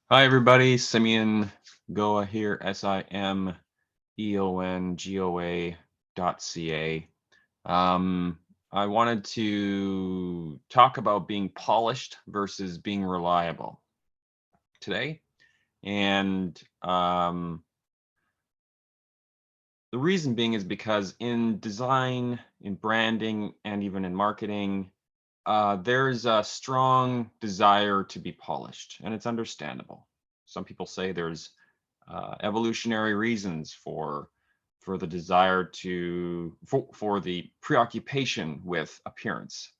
Hi, everybody. Simeon Goa here, SIMEONGOA.ca. I wanted to talk about being polished versus being reliable today. And the reason being is because in design, in branding, and even in marketing, there's a strong desire to be polished, and it's understandable. Some people say there's evolutionary reasons for the desire for the preoccupation with appearance.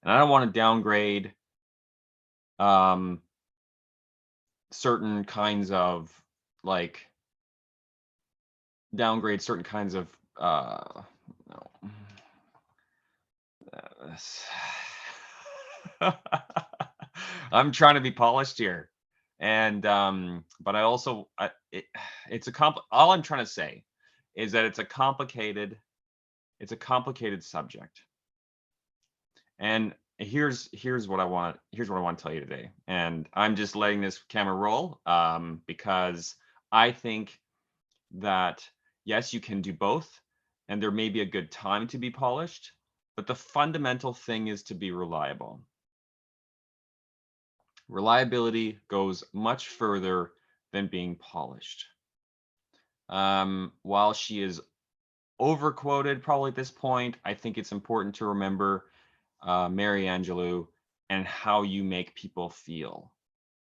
And I don't want to downgrade um, certain kinds of like downgrade certain kinds of no. I'm trying to be polished here. And but I also it's all I'm trying to say is that it's a complicated subject. And here's what I want to tell you today. And I'm just letting this camera roll because I think that yes, you can do both, and there may be a good time to be polished, but the fundamental thing is to be reliable. Reliability goes much further than being polished. While she is overquoted probably at this point, I think it's important to remember Mary Angelou and how you make people feel.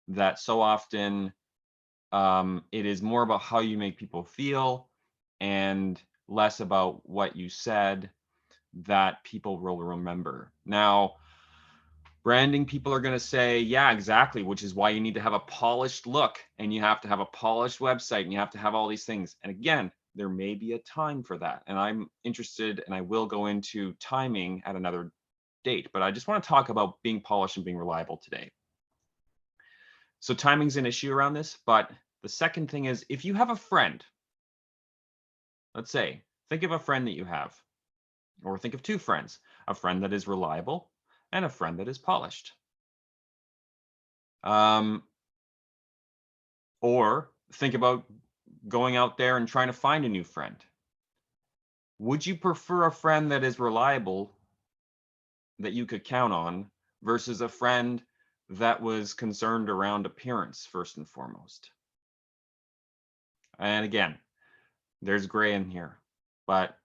That so often it is more about how you make people feel and less about what you said that people will remember. Now, branding people are going to say, yeah, exactly, which is why you need to have a polished look and you have to have a polished website and you have to have all these things. And again, there may be a time for that. And I'm interested and I will go into timing at another date, but I just want to talk about being polished and being reliable today. So timing's an issue around this, but the second thing is if you have a friend, let's say, think of a friend that you have, or think of two friends, a friend that is reliable and a friend that is polished. Um, or think about going out there and trying to find a new friend. Would you prefer a friend that is reliable, that you could count on, versus a friend that was concerned around appearance first and foremost? And again, there's gray in here, but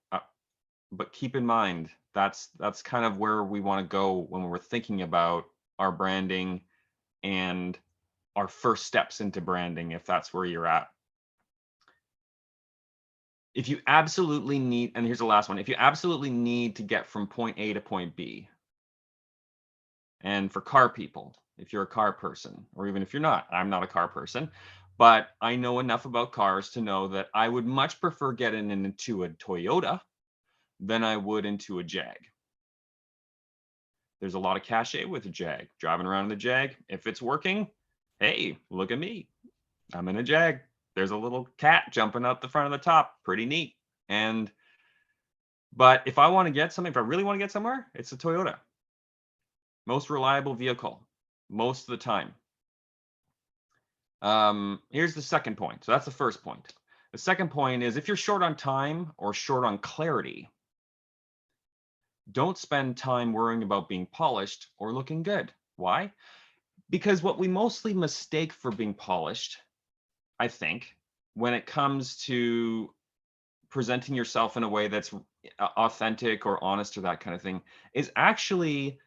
keep in mind that's kind of where we want to go when we're thinking about our branding and our first steps into branding, if that's where you're at. If you absolutely need, and here's the last one, if you absolutely need to get from point A to point B, and for car people, if you're a car person, or even if you're not, I'm not a car person, but I know enough about cars to know that I would much prefer getting into a Toyota than I would into a Jag. There's a lot of cachet with a Jag. Driving around in the Jag, if it's working, hey, look at me. I'm in a Jag. There's a little cat jumping out the front of the top. Pretty neat. But if I want to get something, if I really want to get somewhere, it's a Toyota. Most reliable vehicle, most of the time. Here's the second point. So that's the first point. The second point is if you're short on time or short on clarity, don't spend time worrying about being polished or looking good. Why? Because what we mostly mistake for being polished, I think, when it comes to presenting yourself in a way that's authentic or honest or that kind of thing, is actually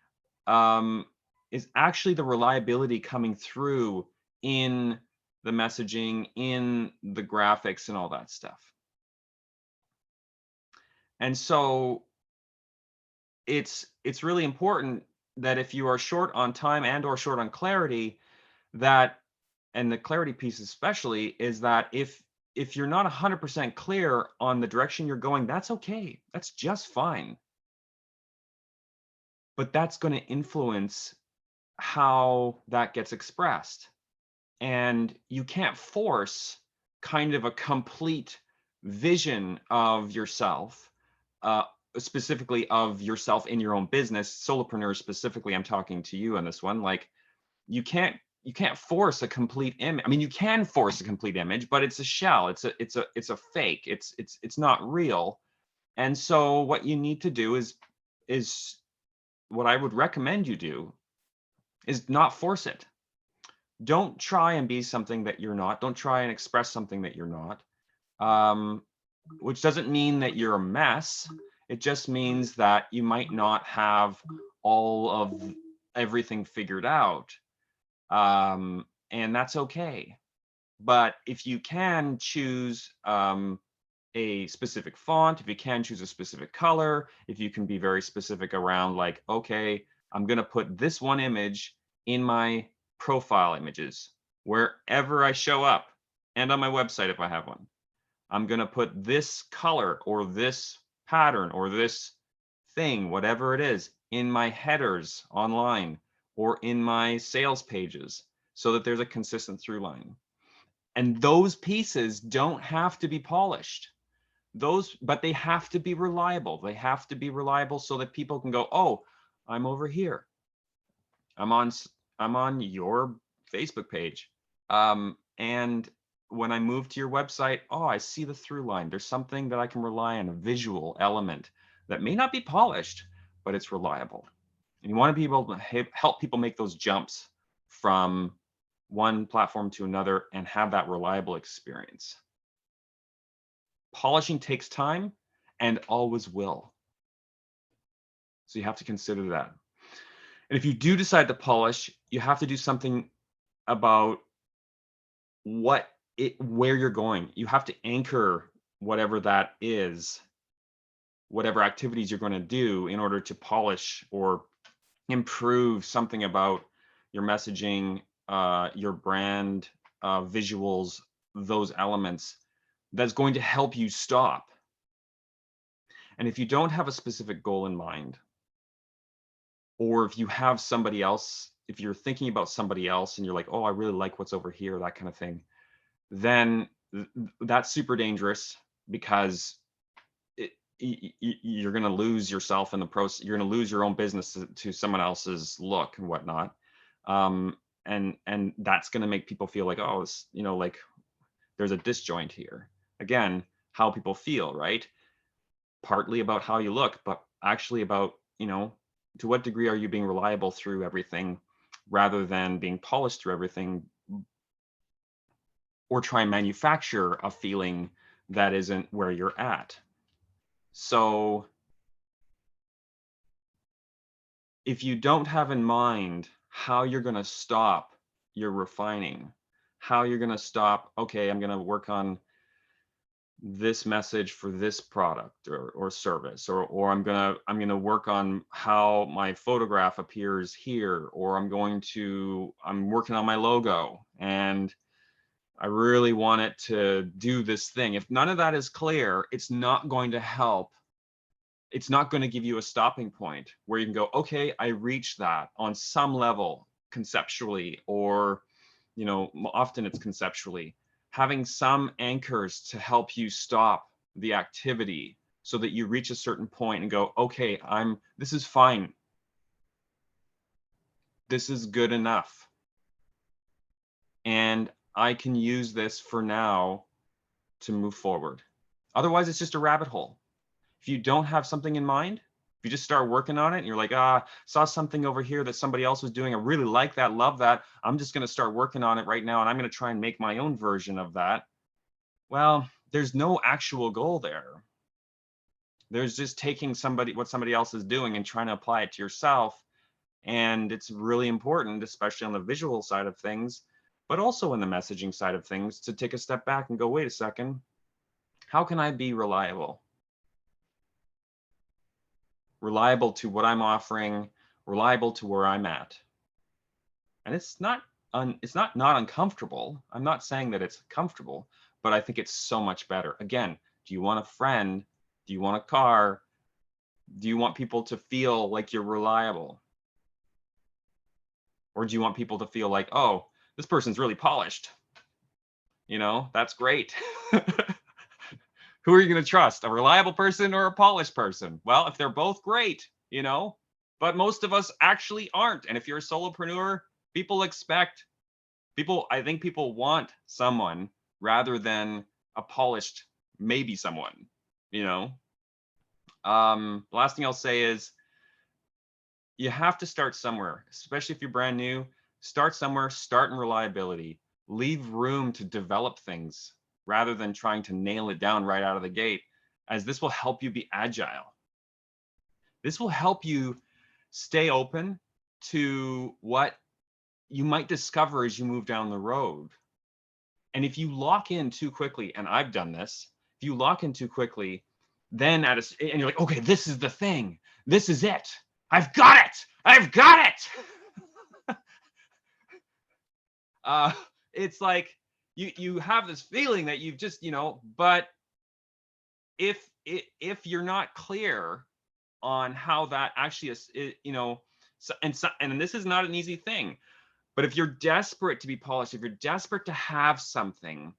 um, the reliability coming through in the messaging, in the graphics, and all that stuff. And so it's really important that if you are short on time and or short on clarity, that, and the clarity piece especially, is that if you're not 100% clear on the direction you're going, that's okay. That's just fine. But that's going to influence how that gets expressed. And you can't force kind of a complete vision of yourself, specifically of yourself in your own business. Solopreneurs specifically, I'm talking to you on this one. Like, you can't you can't force a complete image. I mean, you can force a complete image, but it's a shell. It's a fake. It's not real. And so what you need to do is what I would recommend you do is not force it. Don't try and be something that you're not. Don't try and express something that you're not. Which doesn't mean that you're a mess. It just means that you might not have all of everything figured out. And that's okay. But if you can choose a specific font, if you can choose a specific color, if you can be very specific around like, okay, I'm going to put this one image in my profile images wherever I show up and on my website if I have one. I'm going to put this color or this pattern or this thing, whatever it is, in my headers online or in my sales pages so that there's a consistent through line. And those pieces don't have to be polished. But they have to be reliable. They have to be reliable so that people can go, oh, I'm over here. I'm on your Facebook page. And when I move to your website, oh, I see the through line. There's something that I can rely on, a visual element that may not be polished, but it's reliable. And you want to be able to help people make those jumps from one platform to another and have that reliable experience. Polishing takes time and always will. So you have to consider that. And if you do decide to polish, you have to do something about where you're going. You have to anchor whatever that is, whatever activities you're going to do in order to polish or improve something about your messaging, your brand, visuals, those elements that's going to help you stop. And if you don't have a specific goal in mind, or if you have somebody else, if you're thinking about somebody else and you're like, oh, I really like what's over here, that kind of thing, then that's super dangerous because you're going to lose yourself in the process. You're going to lose your own business to someone else's look and whatnot. And that's going to make people feel like, oh, it's, like there's a disjoint here. Again, how people feel, right? Partly about how you look, but actually about, to what degree are you being reliable through everything rather than being polished through everything, or try and manufacture a feeling that isn't where you're at. So if you don't have in mind how you're going to stop your refining, how you're going to stop, okay, I'm going to work on this message for this product or service, or I'm gonna work on how my photograph appears here, or I'm working on my logo and I really want it to do this thing. If none of that is clear, it's not going to help. It's not going to give you a stopping point where you can go, okay, I reached that on some level conceptually, or often it's conceptually. Having some anchors to help you stop the activity so that you reach a certain point and go, okay, this is fine. This is good enough. And I can use this for now to move forward. Otherwise, it's just a rabbit hole. If you don't have something in mind, if you just start working on it and you're like, saw something over here that somebody else was doing, I really like that, love that, I'm just going to start working on it right now and I'm going to try and make my own version of that. Well, there's no actual goal there. There's just taking what somebody else is doing and trying to apply it to yourself. And it's really important, especially on the visual side of things, but also in the messaging side of things, to take a step back and go, wait a second, how can I be reliable? Reliable to what I'm offering, reliable to where I'm at. And it's not uncomfortable. I'm not saying that it's comfortable, but I think it's so much better. Again, do you want a friend? Do you want a car? Do you want people to feel like you're reliable? Or do you want people to feel like, oh, this person's really polished? That's great. Who are you going to trust? A reliable person or a polished person? Well, if they're both great, but most of us actually aren't. And if you're a solopreneur, people expect I think people want someone rather than a polished maybe someone, you know? The last thing I'll say is you have to start somewhere, especially if you're brand new. Start somewhere, start in reliability. Leave room to develop things rather than trying to nail it down right out of the gate, as this will help you be agile. This will help you stay open to what you might discover as you move down the road. And if you lock in too quickly, and I've done this, if you lock in too quickly, then and you're like, okay, this is the thing. This is it. I've got it. I've got it. uh, it's like you have this feeling that you've just, but if you're not clear on how that actually is, and this is not an easy thing, but if you're desperate to be polished, if you're desperate to have something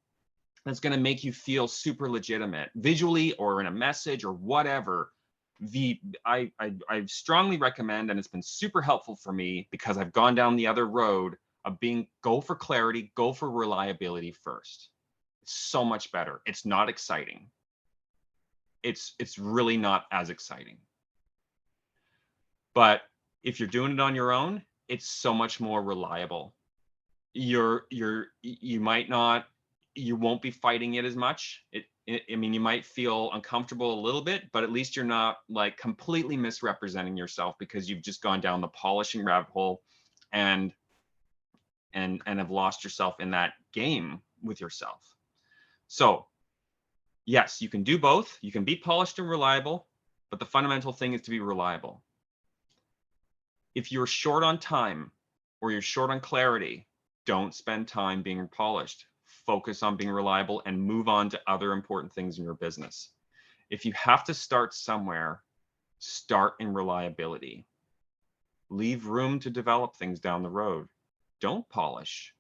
that's going to make you feel super legitimate visually or in a message or whatever, I strongly recommend, and it's been super helpful for me because I've gone down the other road of go for clarity, go for reliability first. It's so much better. It's not exciting. It's really not as exciting. But if you're doing it on your own, it's so much more reliable. You won't be fighting it as much. I mean, you might feel uncomfortable a little bit, but at least you're not like completely misrepresenting yourself because you've just gone down the polishing rabbit hole and have lost yourself in that game with yourself. So yes, you can do both. You can be polished and reliable, but the fundamental thing is to be reliable. If you're short on time or you're short on clarity, don't spend time being polished. Focus on being reliable and move on to other important things in your business. If you have to start somewhere, start in reliability. Leave room to develop things down the road. Don't polish.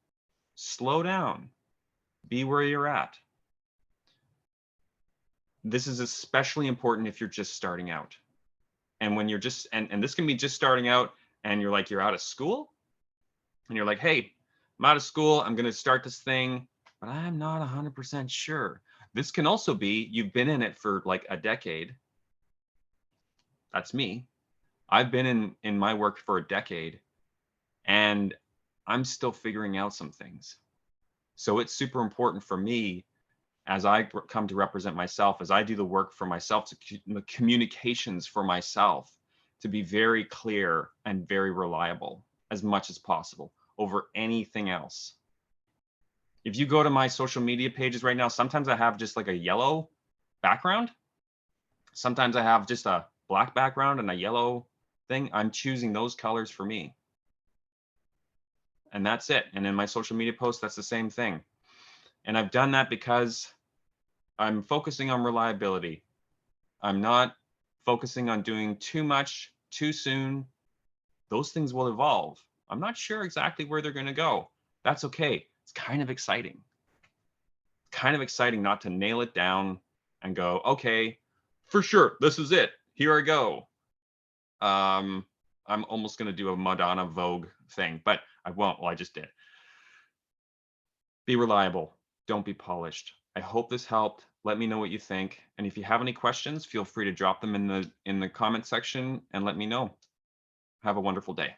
Slow down. Be where you're at. This is especially important if you're just starting out. And when you're just, and this can be just starting out and you're out of school and you're like, hey, I'm out of school. I'm going to start this thing, but I'm not 100% sure. This can also be you've been in it for like a decade. That's me. I've been in my work for a decade and I'm still figuring out some things. So it's super important for me as I come to represent myself, as I do the work for myself, the communications for myself, to be very clear and very reliable as much as possible over anything else. If you go to my social media pages right now, sometimes I have just like a yellow background. Sometimes I have just a black background and a yellow thing. I'm choosing those colors for me. And that's it. And in my social media posts, that's the same thing. And I've done that because I'm focusing on reliability. I'm not focusing on doing too much too soon. Those things will evolve. I'm not sure exactly where they're going to go. That's okay. It's kind of exciting. Kind of exciting not to nail it down and go, okay, for sure, this is it. Here I go. I'm almost going to do a Madonna Vogue thing, but I won't. Well, I just did. Be reliable. Don't be polished. I hope this helped. Let me know what you think. And if you have any questions, feel free to drop them in the comment section and let me know. Have a wonderful day.